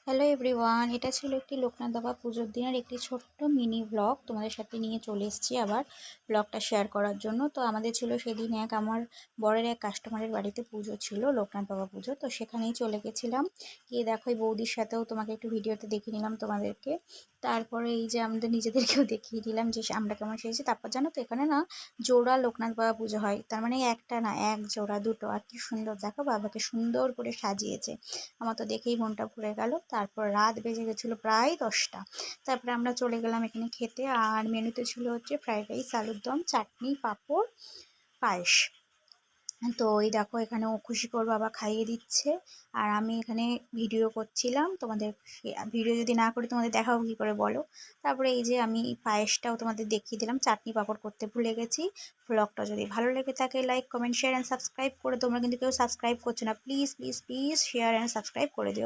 Hello everyone, এটা ছিল একটি লোকনাথ বাবা পুজোর দিনের একটি ছোট্ট মিনি ব্লগ তোমাদের সাথে নিয়ে চলে এসেছি আবার ব্লগটা শেয়ার করার জন্য। তো আমাদের ছিল সেদিন আমার বরের এক কাস্টমারের বাড়িতে পুজো ছিল, লোকনাথ বাবা পুজো। তো সেখানেই চলে গেছিলাম। গিয়ে দেখো এই বৌদির সাথেও তোমাকে একটু ভিডিওতে দেখিয়ে নিলাম তোমাদেরকে। তারপরে এই যে আমাদের নিজেদেরকেও দেখিয়ে দিলাম যে আমরা কেমন সেজেছি। তারপর জানো তো এখানে না জোড়া লোকনাথ বাবা পুজো হয়, তার মানে একটা না, এক জোড়া দুটো। আর কি সুন্দর দেখো, বাবাকে সুন্দর করে সাজিয়েছে। আমার তো দেখেই মনটা ভরে গেল। তারপর রাত বেজে গেছিলো প্রায় 10টা। তারপরে আমরা চলে গেলাম এখানে খেতে। আর মেনুতে ছিল হচ্ছে ফ্রাইড রাইস, আলুর দম, চাটনি, পাঁপড়, পায়েস। তো এই দেখো এখানে ও খুশি করে বাবা খাইয়ে দিচ্ছে, আর আমি এখানে ভিডিও করছিলাম। তোমাদের ভিডিও যদি না করি তোমাদের দেখাবো কী করে বলো। তারপরে এই যে আমি পায়েসটাও তোমাদের দেখিয়ে দিলাম, চাটনি পাঁপড় করতে ভুলে গেছি। ব্লগটা যদি ভালো লেগে থাকে like comment share and subscribe করে, তোমরা কিন্তু কেউ সাবস্ক্রাইব করছো না, please please please share and subscribe করে দিও।